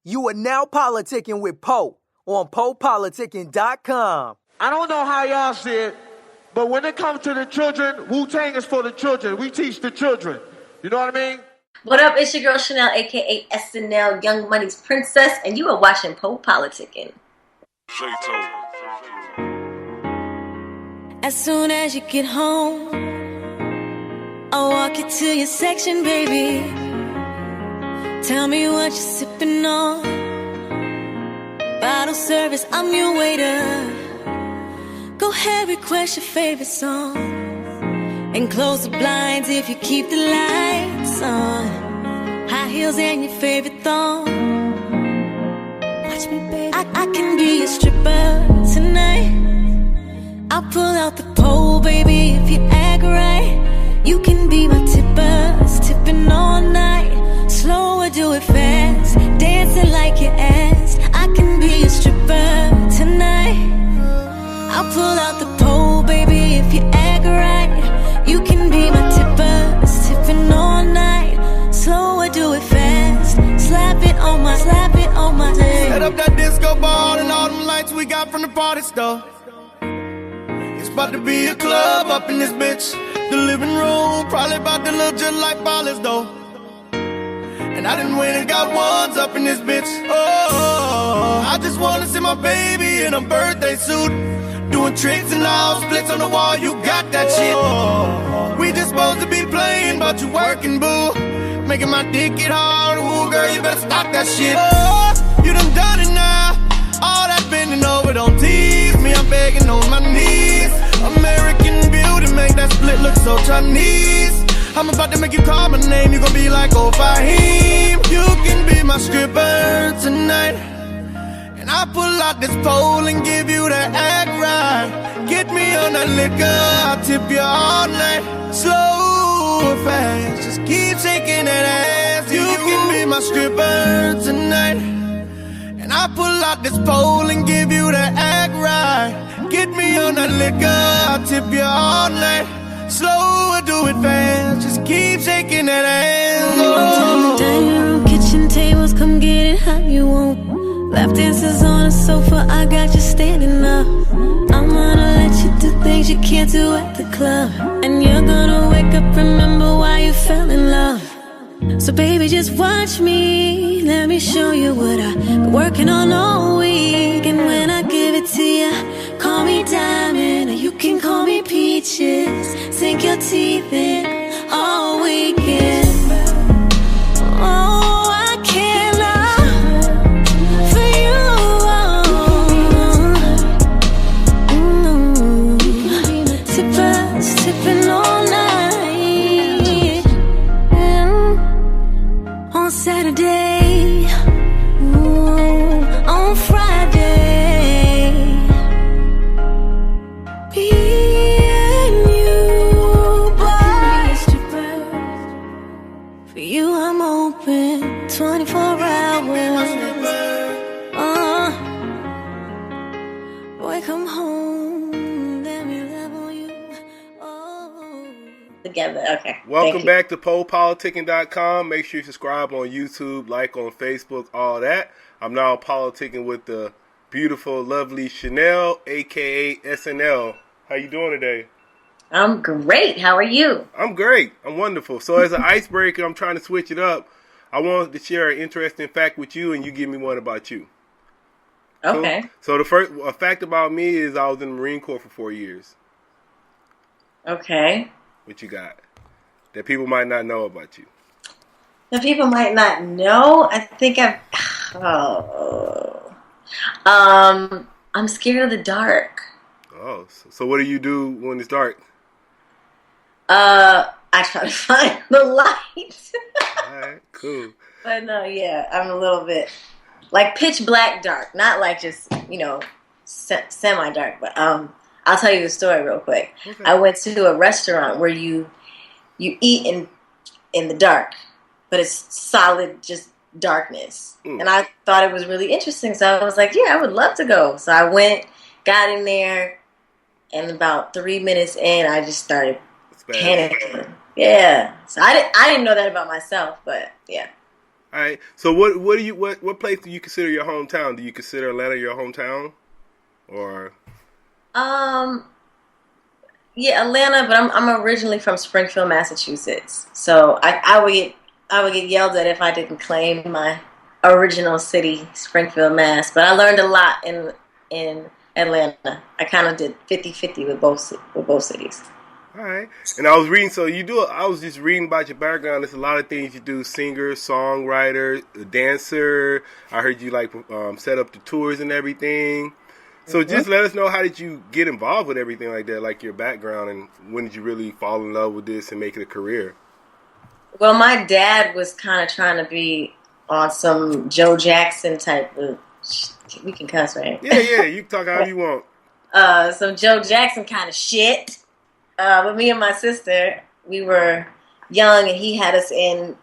You are now politicking with Po on PoPolitickin.com. I don't know how y'all see it, but when it comes to the children, Wu-Tang is for the children. We teach the children. You know what I mean? What up? It's your girl Shanell, aka SNL, Young Mula Princess, and you are watching Po Politickin. As soon as you get home, I'll walk you to your section, baby. Tell me what you're sipping on. Bottle service, I'm your waiter. Go ahead, request your favorite song, and close the blinds if you keep the lights on. High heels and your favorite thong. Watch me, baby. I can be a stripper tonight. I'll pull out the pole, baby, if you act right. You can be my tippers, tipping all night. Slow or do it fast, dancing like your ass. I can be a stripper tonight. I'll pull out the pole, baby, if you act right. You can be my tippers, tipping all night. Slow or do it fast, slap it on my day. Set up that disco ball and all them lights we got from the party store. It's about to be a club up in this bitch. The living room probably about to look just like ballers though. And I done went and got ones up in this bitch. Oh, I just wanna see my baby in a birthday suit, doing tricks and all splits on the wall. You got that shit. Oh, we just supposed to be playing, but you working, boo, making my dick get hard. Ooh, girl, you better stop that shit. Oh, you done it now. All that bending over, don't tease me. I'm begging on my knees. American Beauty, make that split look so Chinese. I'm about to make you call my name. You gon' be like, oh, Fahim. You can be my stripper tonight. And I pull out this pole and give you that act right. Get me on that liquor, I'll tip you all night. Slow or fast, just keep shaking that ass. You can be my stripper tonight. And I pull out this pole and give you that act right. Get me on that liquor, I'll tip you all night. Slow or do it fast, just keep shaking that ass. Oh. Dining room, kitchen tables, come get it how you want. Lap dances on the sofa, I got you standing up. I'm gonna let you do things you can't do at the club. And you're gonna wake up, remember why you fell in love. So baby, just watch me, let me show you what I've been working on all week. And when I give it to you, call me Diamond, or you can call me Peaches. Sink your teeth in all weekend. Oh, I can't lie for you. Tippers, tipping all night. On Saturday, on Friday. For you, I'm open 24 hours. Boy, come home. Let me love on you. Oh. Together, okay. Welcome back to PoPolitickin.com. Make sure you subscribe on YouTube, like on Facebook, all that. I'm now politicking with the beautiful, lovely Shanell, a.k.a. SNL. How you doing today? I'm great. How are you? I'm great. I'm wonderful. So as an icebreaker, I'm trying to switch it up. I wanted to share an interesting fact with you, and you give me one about you. Okay. So the first fact about me is I was in the Marine Corps for 4 years. Okay. What you got that people might not know about you? The people might not know. I think I'm scared of the dark. Oh, so what do you do when it's dark? I try to find the light. All right, cool. But no, yeah, I'm a little bit like pitch black dark, not like just, semi dark. But I'll tell you the story real quick. Okay. I went to a restaurant where you eat in the dark, but it's solid just darkness. And I thought it was really interesting, so I was like, yeah, I would love to go. So I went, got in there, and about 3 minutes in, I just started panicking. Yeah. So I didn't know that about myself, but yeah. All right. So what place do you consider your hometown? Do you consider Atlanta your hometown, or? Yeah, Atlanta, but I'm originally from Springfield, Massachusetts. So I would get yelled at if I didn't claim my original city, Springfield, Mass. But I learned a lot in Atlanta. I kind of did 50-50 with both cities. All right. And I was reading, I was just reading about your background. There's a lot of things you do: singer, songwriter, dancer. I heard you set up the tours and everything. So just let us know, how did you get involved with everything like that, like your background, and when did you really fall in love with this and make it a career? Well, my dad was kind of trying to be on some Joe Jackson type of, we can cuss, right? Yeah, you can talk however you want. Some Joe Jackson kind of shit. But me and my sister, we were young, and he had us in,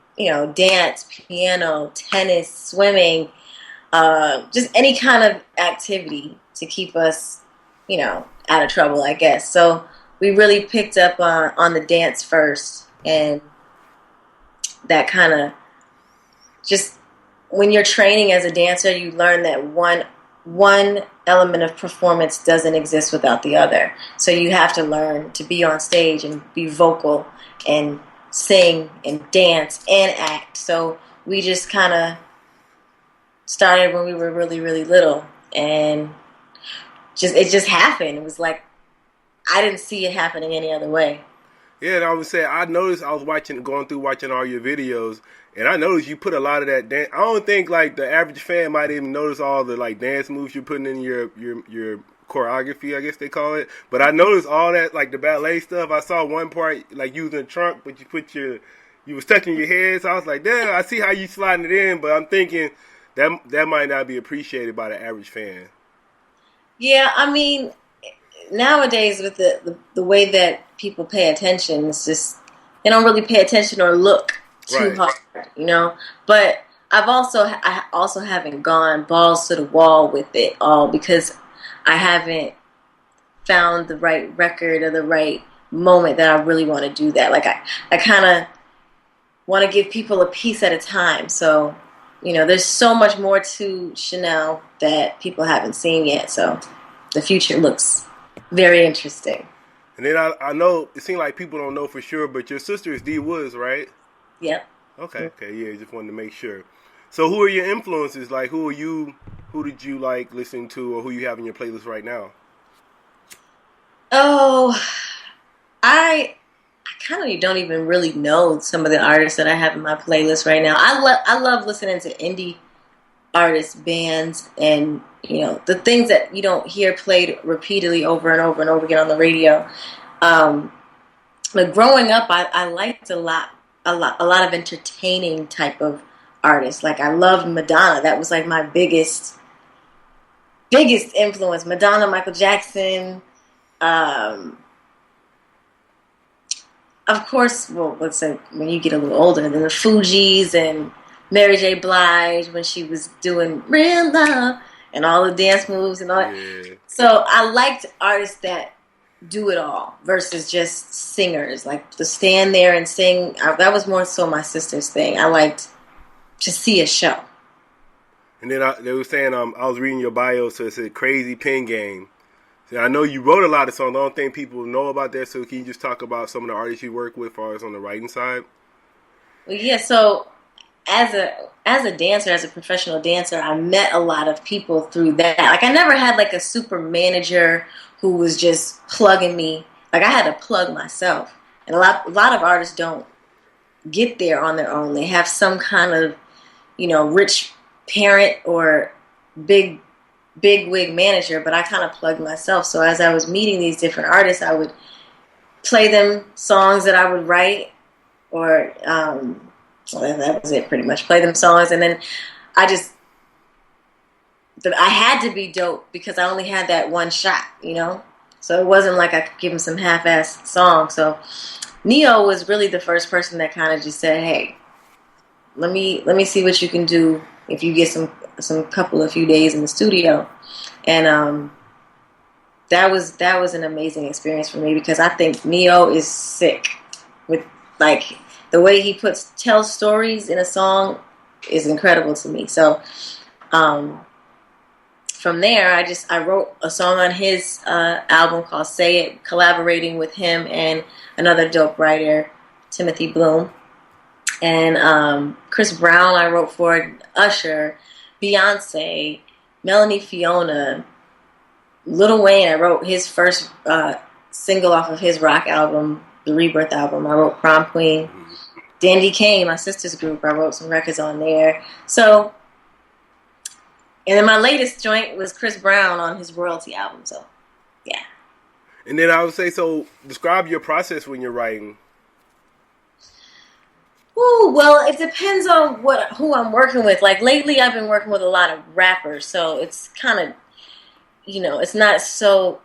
dance, piano, tennis, swimming, just any kind of activity to keep us, out of trouble, I guess. So we really picked up on the dance first, and that kind of just, when you're training as a dancer, you learn that one element of performance doesn't exist without the other. So you have to learn to be on stage and be vocal and sing and dance and act. So we just kind of started when we were really, really little, and it just happened. It was like, I didn't see it happening any other way. Yeah, and I would say, I noticed, I was going through watching all your videos, and I noticed you put a lot of that dance. I don't think the average fan might even notice all the dance moves you're putting in your choreography, I guess they call it. But I noticed all that, the ballet stuff. I saw one part, you was in the trunk, but you was touching your head. So I was like, damn, I see how you sliding it in, but I'm thinking that might not be appreciated by the average fan. Yeah, I mean, nowadays with the way that people pay attention, it's just, they don't really pay attention or look too hard, But I also haven't gone balls to the wall with it all, because I haven't found the right record or the right moment that I really want to do that. I kind of want to give people a piece at a time. So, there's so much more to Shanell that people haven't seen yet. So the future looks very interesting. And then I know, it seems like people don't know for sure, but your sister is D Woods, right? Yep. Okay, yeah, just wanted to make sure. So who are your influences? Who did you listen to, or who you have in your playlist right now? Oh, I kind of don't even really know some of the artists that I have in my playlist right now. I love listening to indie artists, bands, and the things that you don't hear played repeatedly over and over and over again on the radio. But growing up, I liked a lot of entertaining type of artists. I loved Madonna. That was my biggest influence. Madonna, Michael Jackson. Of course, let's say when you get a little older, then the Fugees and Mary J. Blige when she was doing Real Love and all the dance moves and all that. Yeah. So I liked artists that do it all versus just singers. To stand there and sing, that was more so my sister's thing. I liked to see a show. And then they were saying, I was reading your bio, so it said Crazy Pen Game. So I know you wrote a lot of songs. I don't think people know about that, so can you just talk about some of the artists you work with as far as on the writing side? Well, yeah, so as a dancer, as a professional dancer, I met a lot of people through that. I never had a super manager who was just plugging me. I had to plug myself. And a lot of artists don't get there on their own. They have some kind of, rich parent or big wig manager, but I kind of plugged myself. So as I was meeting these different artists, I would play them songs that I would write, or that was it pretty much. Play them songs, and then I had to be dope because I only had that one shot, So it wasn't like I could give him some half-assed songs. So Neo was really the first person that kind of just said, "Hey, let me see what you can do if you get some few days in the studio," and that was an amazing experience for me, because I think Neo is sick with the way he tells stories in a song. is incredible to me. So from there, I wrote a song on his album called Say It, collaborating with him and another dope writer, Timothy Bloom. And Chris Brown I wrote for, Usher, Beyonce, Melanie Fiona, Lil Wayne. I wrote his first single off of his rock album, the Rebirth album. I wrote Prom Queen. Dandy Kane, my sister's group, I wrote some records on there. So, and then my latest joint was Chris Brown on his royalty album. So, yeah. And then I would say, so describe your process when you're writing. Ooh, well, it depends on who I'm working with. Like lately, I've been working with a lot of rappers, so it's kind of, it's not so.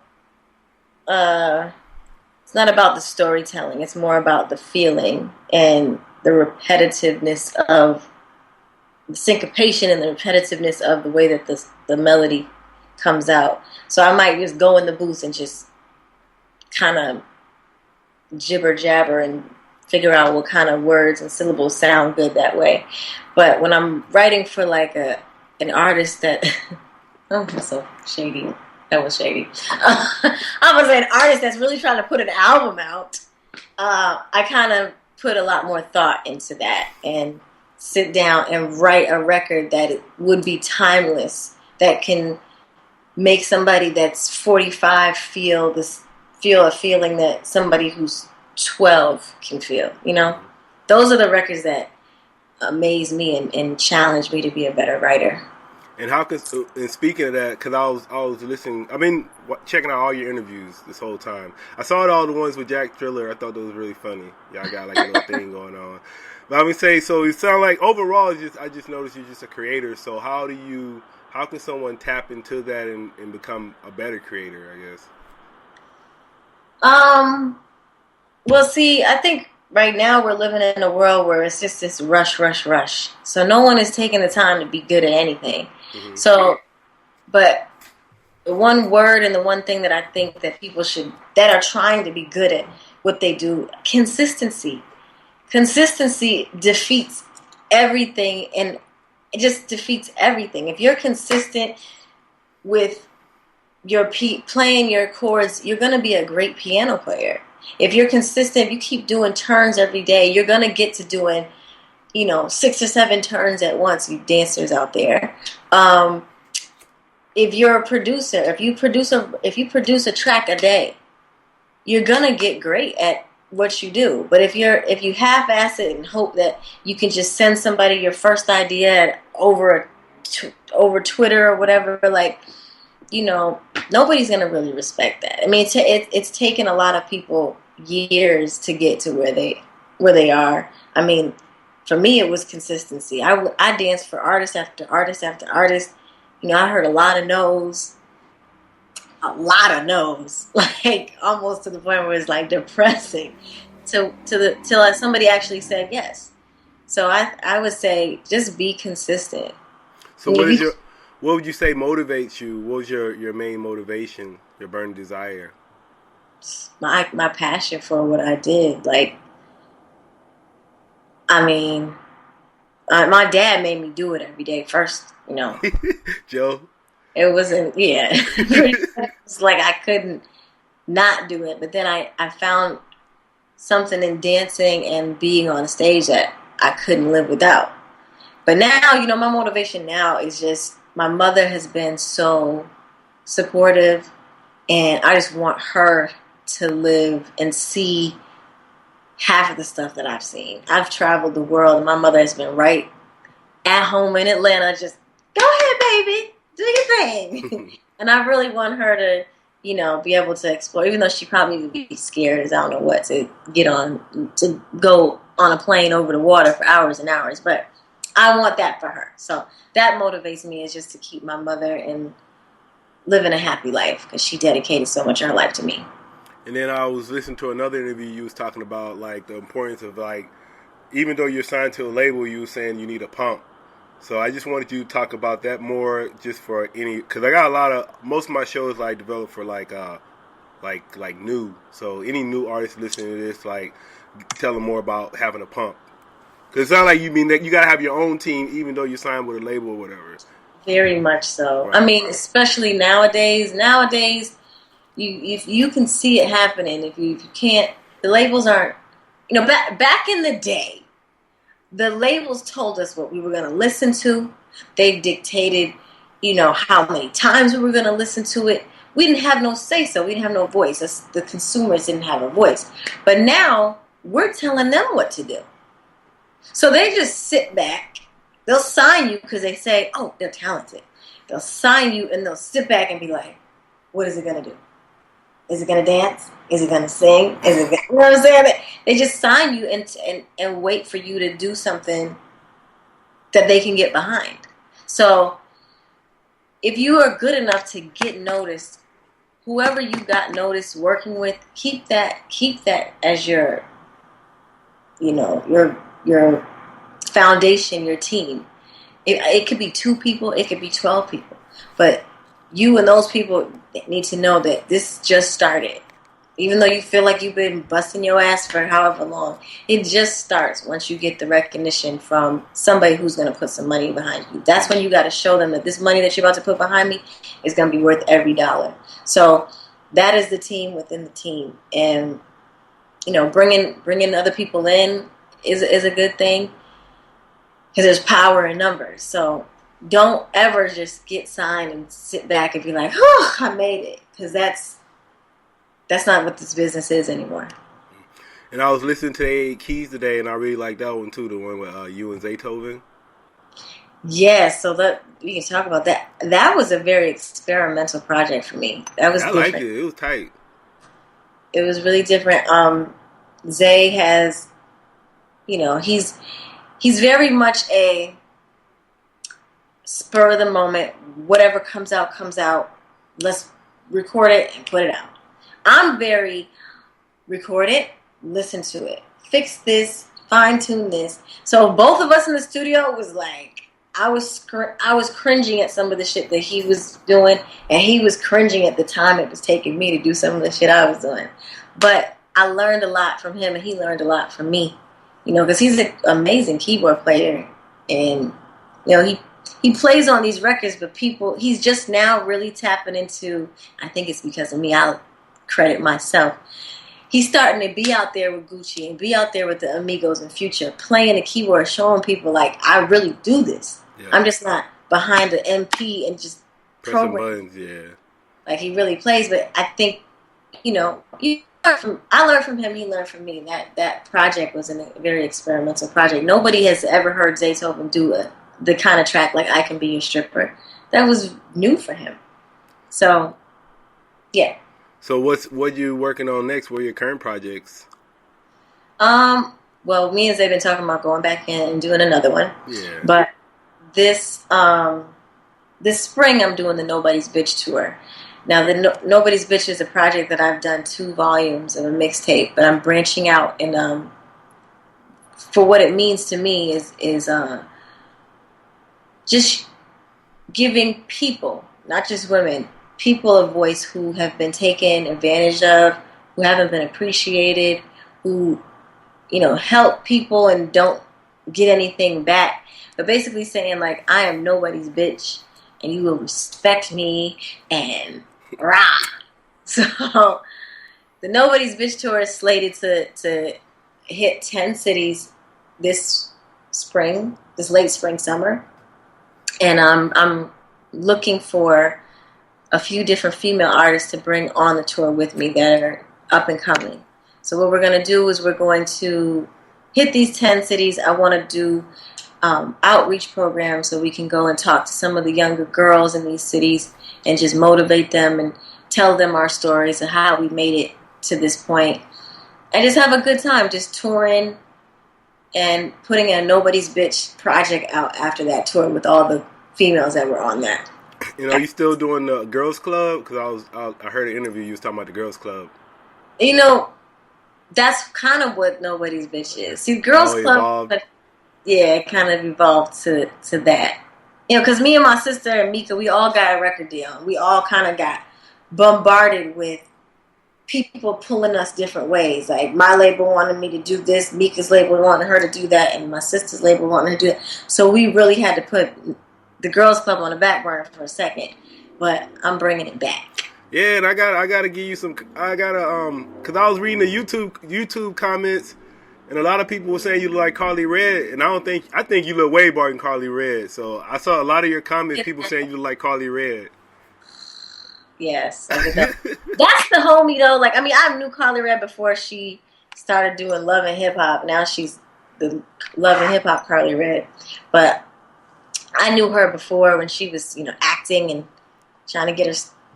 It's not about the storytelling. It's more about the feeling and the repetitiveness of the syncopation and the repetitiveness of the way that the melody comes out. So I might just go in the booth and just kind of jibber jabber and figure out what kind of words and syllables sound good that way. But when I'm writing for like an artist that oh, that's so shady. That was shady. I was an artist that's really trying to put an album out. I kind of put a lot more thought into that and sit down and write a record that would be timeless, that can make somebody that's 45 feel a feeling that somebody who's 12 can feel. Those are the records that amaze me and challenge me to be a better writer. And and speaking of that, because I was listening, checking out all your interviews this whole time. I saw all the ones with Jack Triller. I thought those was really funny. Y'all got like a little thing going on. But I would say, so you sound like overall, I just noticed you're just a creator. So how can someone tap into that and become a better creator, I guess? Well, see, I think right now we're living in a world where it's just this rush. So no one is taking the time to be good at anything. Mm-hmm. So, but the one word and the one thing that I think that people that are trying to be good at what they do, consistency. Consistency defeats everything, and it just defeats everything. If you're consistent with your playing your chords, you're going to be a great piano player. If you're consistent, if you keep doing turns every day, you're going to get to doing, 6 or 7 turns at once, you dancers out there. If you're a producer, if you produce a track a day, you're going to get great at what you do. But if you half-ass it and hope that you can just send somebody your first idea over Twitter or whatever, nobody's going to really respect that. I mean, it's taken a lot of people years to get to where they are. I mean, for me, it was consistency. I danced for artist after artist after artist. I heard a lot of no's, like almost to the point where it's like depressing. Till somebody actually said yes. So I would say just be consistent. So what would you say motivates you? What was your main motivation, your burning desire? My passion for what I did. My dad made me do it every day first, Joe? It wasn't, yeah. It's like I couldn't not do it. But then I found something in dancing and being on stage that I couldn't live without. But now, my motivation now is just, my mother has been so supportive, and I just want her to live and see half of the stuff that I've seen. I've traveled the world, and my mother has been right at home in Atlanta, just, go ahead, baby, do your thing. And I really want her to, be able to explore, even though she probably would be scared as I don't know what to go on a plane over the water for hours and hours, but I want that for her. So that motivates me, is just to keep my mother and living a happy life, because she dedicated so much of her life to me. And then I was listening to another interview. You was talking about the importance of even though you're signed to a label, you were saying you need a pump. So I just wanted you to talk about that more, just for because I got most of my shows developed for new. So any new artists listening to this, tell them more about having a pump. Because it sounds like you mean that you got to have your own team even though you sign with a label or whatever. Very much so. Right. I mean, especially nowadays. Nowadays, if you can see it happening. If you can't, the labels aren't. You know, back in the day, the labels told us what we were going to listen to. They dictated, you know, how many times we were going to listen to it. We didn't have no say so. We didn't have no voice. The consumers didn't have a voice. But now we're telling them what to do. So they just sit back. They'll sign you because they say, oh, they're talented. They'll sign you and they'll sit back and be like, what is it going to do? Is it going to dance? Is it going to sing? Is it gonna, you know what I'm saying? They just sign you and wait for you to do something that they can get behind. So if you are good enough to get noticed, whoever you got noticed working with, keep that as your, you know, your foundation, your team. It could be 2 people, it could be 12 people, but you and those people need to know that this just started. Even though you feel like you've been busting your ass for however long, it just starts once you get the recognition from somebody who's going to put some money behind you. That's when you got to show them that this money that you're about to put behind me is going to be worth every dollar. So that is the team within the team. And, you know, bringing other people in is a good thing because there's power in numbers. So don't ever just get signed and sit back and be like, oh, I made it. Because that's not what this business is anymore. And I was listening to A Keys today, and I really like that one too, the one with you and Zaytoven. Yeah, so we can talk about that. That was a very experimental project for me. That was different. I liked it. It was tight. It was really different. Zay has, you know, he's very much a spur of the moment. Whatever comes out. Let's record it and put it out. I'm very record it, listen to it, fix this, fine tune this. So both of us in the studio was like, I was cringing at some of the shit that he was doing, and he was cringing at the time it was taking me to do some of the shit I was doing. But I learned a lot from him, and he learned a lot from me. You know, because he's an amazing keyboard player, and you know he plays on these records, but he's just now really tapping into. I think it's because of me. I'll credit myself. He's starting to be out there with Gucci and be out there with the Amigos and Future, playing the keyboard, showing people like I really do this. Yeah. I'm just not behind the MP and just pressing buttons. Yeah, like he really plays. But I think, you know, I learned from him. He learned from me. That project was a very experimental project. Nobody has ever heard Zaytoven do the kind of track like I Can Be Your Stripper. That was new for him. So, yeah. So what you working on next? What are your current projects? Well, me and Zay been talking about going back in and doing another one. Yeah. But this spring I'm doing the Nobody's Bitch tour. Now the Nobody's Bitch is a project that I've done 2 volumes of a mixtape, but I'm branching out and for what it means to me is just giving people, not just women, people a voice who have been taken advantage of, who haven't been appreciated, who, you know, help people and don't get anything back. But basically saying, like, I am nobody's bitch, and you will respect me, and rah. So, the Nobody's Bitch tour is slated to hit 10 cities this late spring, summer. And I'm looking for a few different female artists to bring on the tour with me that are up and coming. So what we're going to do is we're going to hit these 10 cities. I want to do outreach programs so we can go and talk to some of the younger girls in these cities and just motivate them and tell them our stories of how we made it to this point. And just have a good time just touring and putting a Nobody's Bitch project out after that tour with all the females that were on that. You know, you still doing the Girls Club? Because I heard an interview you was talking about the Girls Club. You know, that's kind of what Nobody's Bitch is. See, Girls Club, yeah, it kind of evolved to that. You know, because me and my sister and Mika, we all got a record deal. We all kind of got bombarded with people pulling us different ways. Like my label wanted me to do this, Mika's label wanted her to do that, and my sister's label wanted her to do that. So we really had to put the girls club on the back burner for a second, but I'm bringing it back. Yeah, and I gotta give you some. I gotta cause I was reading the YouTube comments, and a lot of people were saying you look like Carly Red, and I think you look way better than Carly Red. So I saw a lot of your comments, people saying you look like Carly Red. Yes, that's the homie though. Like, I mean, I knew Carly Red before she started doing Love and Hip Hop. Now she's the Love and Hip Hop Carly Red, but I knew her before when she was, acting and trying to get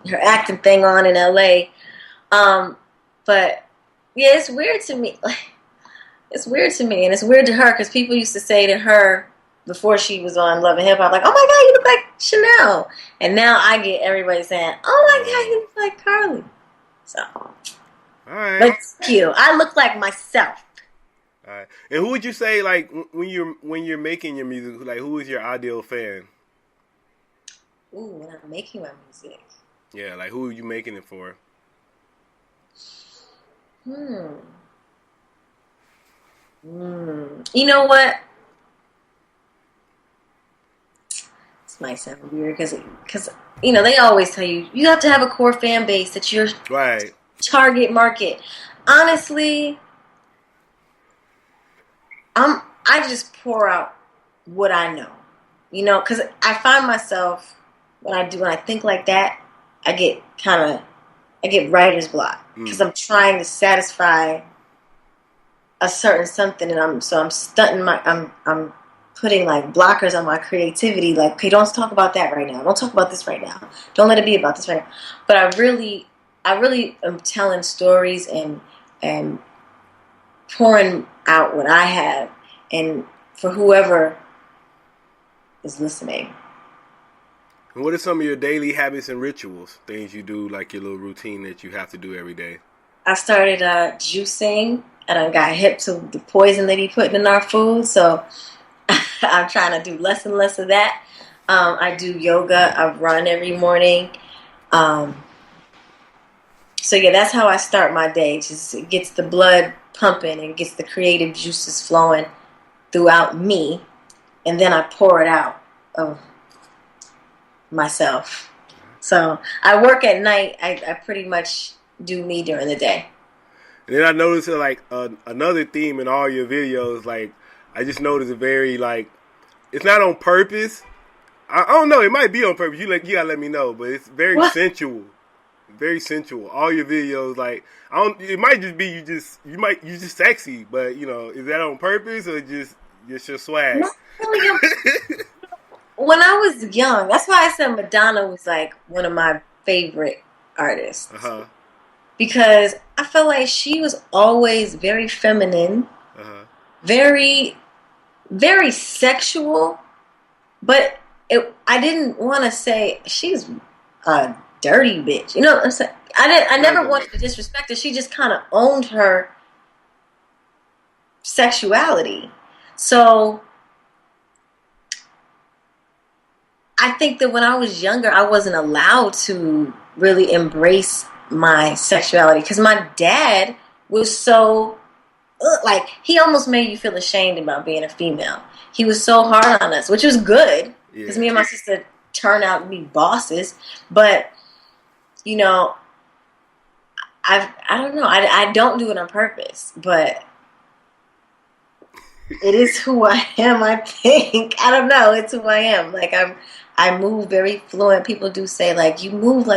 her acting thing on in LA. But yeah, it's weird to me. It's weird to me, and it's weird to her because people used to say to her before she was on Love and Hip Hop, like, "Oh my God, you look like Shanell," and now I get everybody saying, "Oh my God, you look like Carly." So, all right, but thank you. I look like myself. All right, and who would you say, like, when you're making your music, like, who is your ideal fan? Ooh, when I'm making my music. Yeah, like, who are you making it for? You know what? This might sound weird because they always tell you have to have a core fan base that's your right target market. Honestly, I just pour out what I know, because I find myself when I think like that, I get writer's block because I'm trying to satisfy a certain something, and I'm stunting I'm putting like blockers on my creativity. Like, okay, don't talk about that right now. Don't talk about this right now. Don't let it be about this right now. But I really am telling stories and pouring out what I have, and for whoever is listening. And what are some of your daily habits and rituals? Things you do, like your little routine that you have to do every day? I started juicing, and I got hip to the poison they be putting in our food, so I'm trying to do less and less of that. I do yoga. I run every morning. So yeah, that's how I start my day. Just it gets the blood pumping and gets the creative juices flowing throughout me, and then I pour it out of myself. So I work at night. I pretty much do me during the day. And then I noticed like another theme in all your videos. Like, I just noticed a very, like, it's not on purpose. I don't know. It might be on purpose. You gotta let me know. But it's very sensual. Very sensual. All your videos, like, it might just be you just sexy. But is that on purpose or just your swag? Not really. When I was young, that's why I said Madonna was like one of my favorite artists. Because I felt like she was always very feminine, very, very sexual, but I didn't want to say she's a dirty bitch. You know what I'm saying? I never wanted to disrespect her. She just kind of owned her sexuality. So I think that when I was younger, I wasn't allowed to really embrace my sexuality because my dad was so, like, he almost made you feel ashamed about being a female. He was so hard on us, which was good because me and my sister turned out to be bosses. But, I don't know. I don't do it on purpose, but it is who I am, I think. I don't know. It's who I am. Like, I move very fluent. People do say, like, you move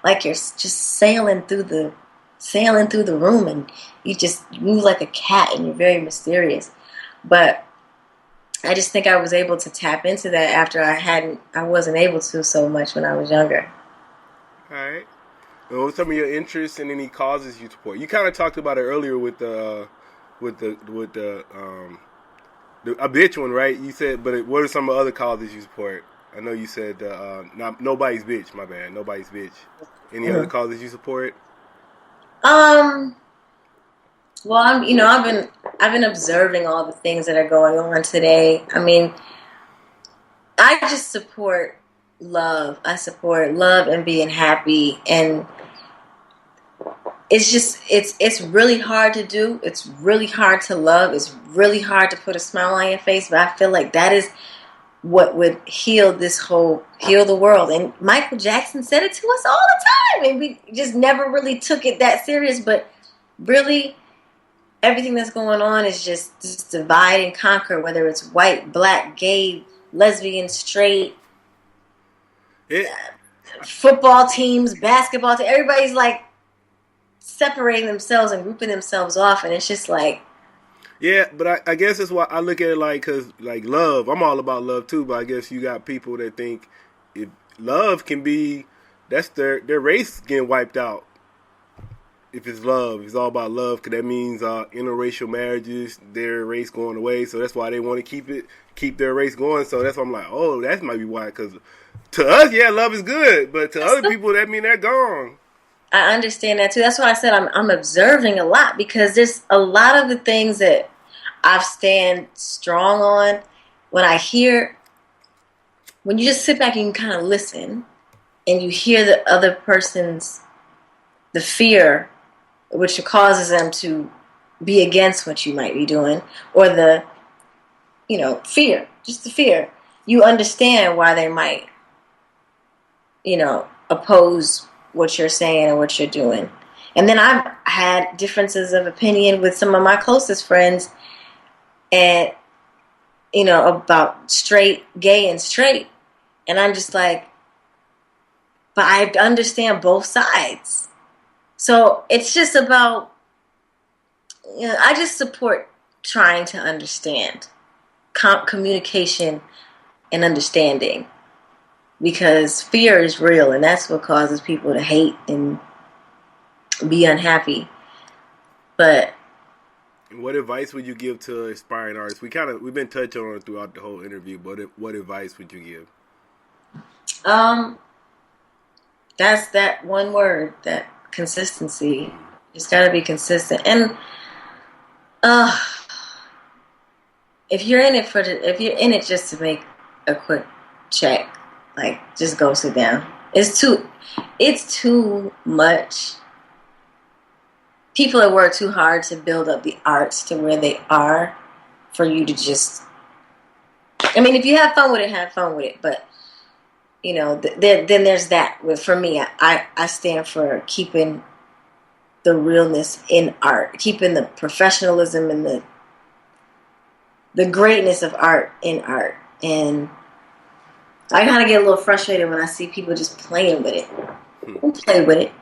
like you're just sailing through the room, and you just move like a cat, and you're very mysterious. But I just think I was able to tap into that after I wasn't able to so much when I was younger. All right. What are some of your interests and any causes you support? You kind of talked about it earlier with the a bitch one, right? You said, but what are some of the other causes you support? I know you said not nobody's bitch. My bad, nobody's bitch. Any other causes you support? Well, I've been observing all the things that are going on today. I mean, I just support love. I support love and being happy, and it's really hard to do. It's really hard to love. It's really hard to put a smile on your face. But I feel like that is what would heal the world. And Michael Jackson said it to us all the time, and we just never really took it that serious. But really, everything that's going on is just divide and conquer, whether it's white, black, gay, lesbian, straight, football teams, basketball teams. Everybody's like separating themselves and grouping themselves off, and it's just like... Yeah, but I guess that's why I look at it like, because like love, I'm all about love too, but I guess you got people that think if love can be, that's their race getting wiped out. If it's love, it's all about love, because that means interracial marriages, their race going away, so that's why they want to keep their race going. So that's why I'm like, oh, that might be why, because to us, yeah, love is good, but to other people, that mean they're gone. I understand that too. That's why I said I'm observing a lot, because there's a lot of the things that I stand strong on. When you just sit back and you kind of listen, and you hear the other person's, the fear, which causes them to be against what you might be doing, or the, fear, just the fear. You understand why they might, oppose what you're saying and what you're doing. And then I've had differences of opinion with some of my closest friends, and about gay and straight, and I'm just like, but I understand both sides. So it's just about, I just support trying to understand communication and understanding. Because fear is real, and that's what causes people to hate and be unhappy. But what advice would you give to aspiring artists? We've been touching on it throughout the whole interview, but what advice would you give? That's that one word, that consistency. It's got to be consistent. And if you're in it just to make a quick check, like, just go sit down. It's too much. People have worked too hard to build up the arts to where they are for you to just... I mean, if you have fun with it, have fun with it. But, then there's that. For me, I stand for keeping the realness in art, keeping the professionalism and the greatness of art in art. And I kind of get a little frustrated when I see people just playing with it. Don't play with it.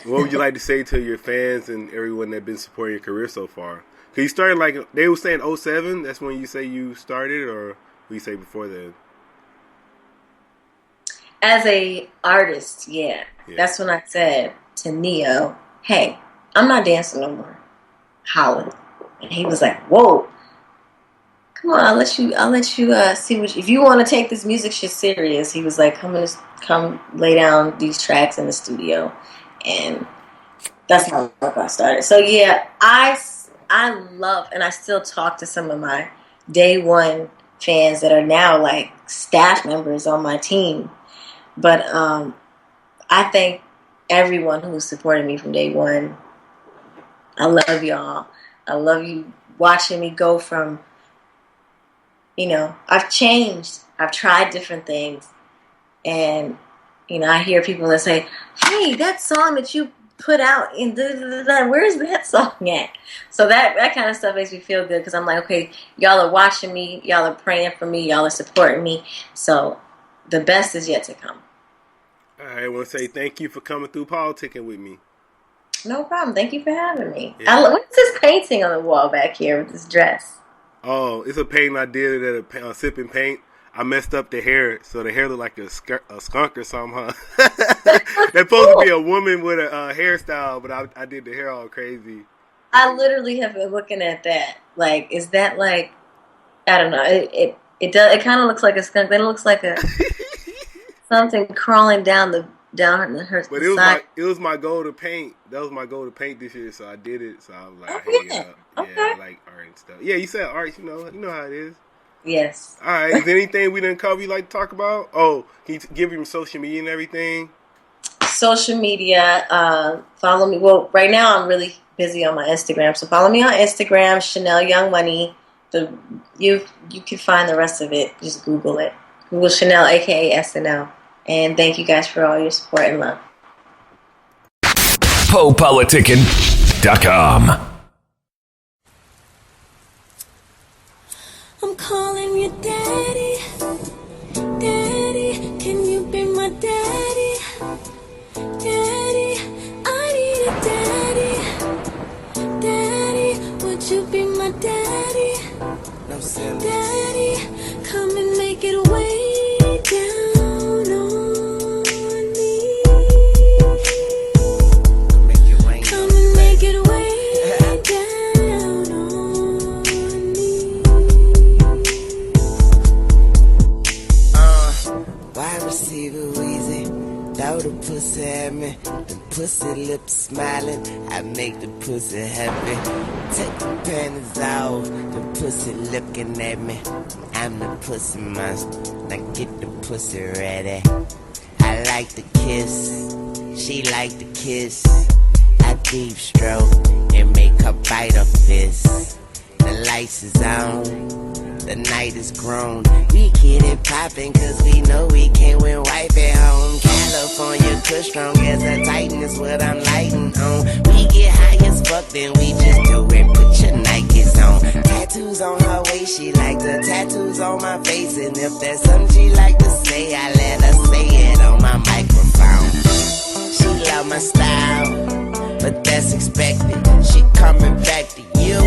What would you like to say to your fans and everyone that's been supporting your career so far? Because you started, they were saying 2007, that's when you say you started, or what you say before then? As a artist, yeah. That's when I said to Neo, hey, I'm not dancing no more. Holla. And he was like, whoa. Come on, I'll let you see if you want to take this music shit serious. He was like, come lay down these tracks in the studio, and that's how I got started. So yeah, I love, and I still talk to some of my day one fans that are now like staff members on my team. But I thank everyone who supported me from day one. I love y'all. I love you watching me go from, I've changed. I've tried different things. And, I hear people that say, hey, that song that you put out, in where's that song at? So that kind of stuff makes me feel good, because I'm like, okay, y'all are watching me. Y'all are praying for me. Y'all are supporting me. So the best is yet to come. I want to say thank you for coming through Politicking with me. No problem. Thank you for having me. Yeah. What's this painting on the wall back here with this dress? Oh, it's a painting I did at a sipping paint. I messed up the hair, so the hair looked like a skunk or something, huh? That's supposed to be a woman with a hairstyle, but I did the hair all crazy. I literally have been looking at that. Like, is that like, I don't know. It kind of looks like a skunk. Then it looks like a something crawling down her But it was my goal to paint. That was my goal to paint this year, so I did it. So I was like, I hang it up. Okay. Yeah, I like art and stuff. Yeah, you said art. You know how it is. Yes. All right. Is there anything we didn't cover you like to talk about? Oh, can you give him social media and everything? social media. Follow me. Well, right now I'm really busy on my Instagram, so follow me on Instagram, Shanell Young Money. You can find the rest of it. Just Google it. Google Shanell, aka SNL. And thank you guys for all your support and love. Po Politickin.com. I'm calling you daddy. Daddy, can you be my daddy? Daddy, I need a daddy. Daddy, would you be my daddy? No silly. Daddy, come and make it way down on me. Come and make it way down on me. Wide receiver Weezy, throw the pussy at me. The pussy lips smiling, I make the pussy happy. Take the panties off, the pussy looking at me. I'm the pussy monster, now get the pussy ready. I like the kiss, she like the kiss. I deep stroke and make her bite her fist. The lights is on, the night is grown. We get it poppin' cause we know we can't win wife at home. California kush strong as a titan is what I'm lighting on. We get high as fuck, then we just do it, put your Nikes on. Tattoos on her waist, she like the tattoos on my face. And if there's something she like to say, I let her say it on my microphone. She love my style, but that's expected. She coming back to you,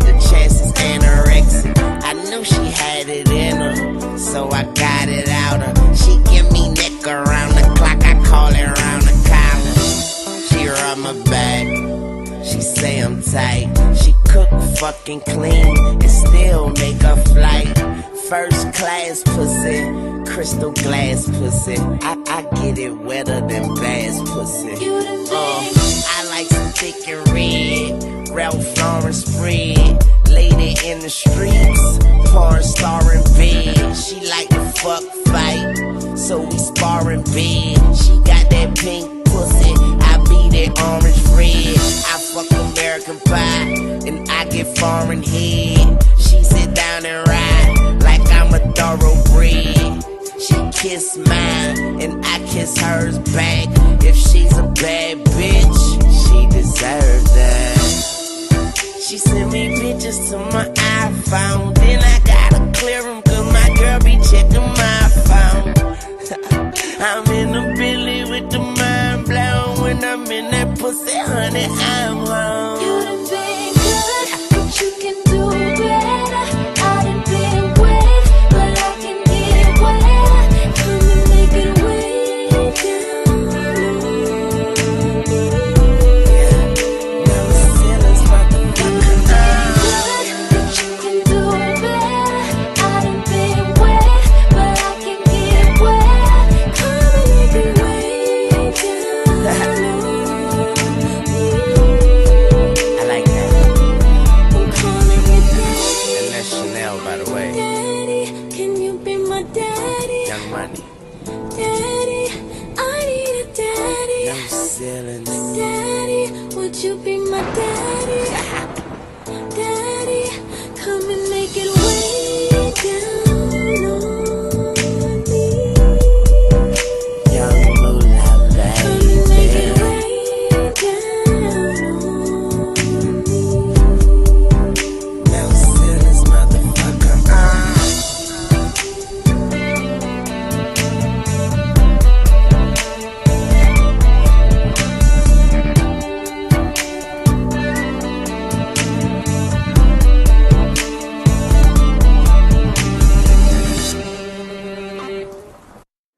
the chances anorexic. I knew she had it in her, so I got it out her. She give me neck around the clock, I call it around the collar. She rub my back, she say I'm tight. She cook fucking clean and still make a flight. First class pussy, crystal glass pussy. I get it wetter than bass pussy. I like some thick and red, Ralph Lauren spread. Lady in the streets, porn star in bed. She like to fuck fight, so we spar in bed. She got that pink pussy, I be that orange red. I fuck American pie, and I get foreign head. She sit down and ride, like I'm a thoroughbred. She kiss mine, and I kiss hers back. If she's a bad bitch, she deserves that. She sent me pictures to my iPhone. Then I gotta clear them cause my girl be checking my phone. I'm in the Billy with the mind blown. When I'm in that pussy, honey, I'm home. You done been good, but you can do better. I done been wet, but I can get wetter. Come and make it way down on me. No ceilings, motherfucker. But you can do better. I done been wet, but I can get wetter. Come and make it way down on me. I like that. I'm calling you daddy. And that's Shanell, by the way. Daddy, can you be my daddy? Young Money. Daddy, I need a daddy. No ceilings. Daddy, would you be my daddy? Daddy, come and make it way down on me. Young Mula Come and make it Princess. way down on me. No ceilings, motherfucker.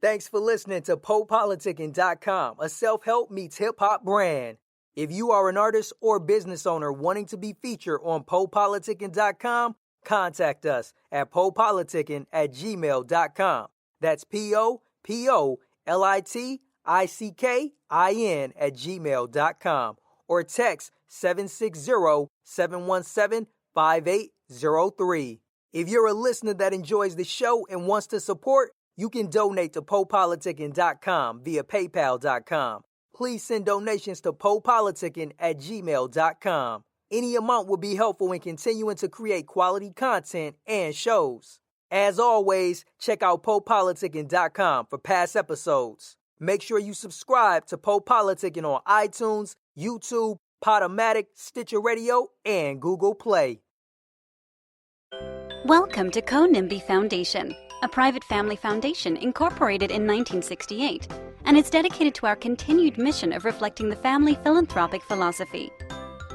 Thanks for listening to Po Politickin.com, a self-help meets hip-hop brand. If you are an artist or business owner wanting to be featured on Po Politickin.com, contact us at popolitickin@gmail.com. That's POPOLITICKIN@gmail.com or text 760-717-5803. If you're a listener that enjoys the show and wants to support, you can donate to PoPolitickin.com via PayPal.com. please send donations to popolitickin@gmail.com. Any amount will be helpful in continuing to create quality content and shows. As always, check out popolitickin.com for past episodes. Make sure you subscribe to Po Politickin on iTunes, YouTube, Podomatic, Stitcher Radio, and Google Play. Welcome to Co-NIMBY Foundation, a private family foundation incorporated in 1968, and it's dedicated to our continued mission of reflecting the family philanthropic philosophy.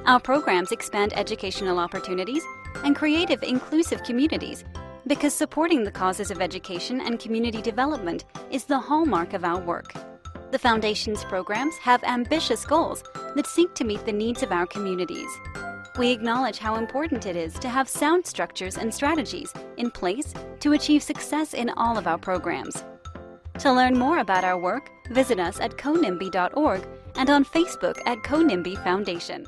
Our programs expand educational opportunities and creative, inclusive communities, because supporting the causes of education and community development is the hallmark of our work. The Foundation's programs have ambitious goals that seek to meet the needs of our communities. We acknowledge how important it is to have sound structures and strategies in place to achieve success in all of our programs. To learn more about our work, visit us at conimby.org and on Facebook at Co-NIMBY Foundation.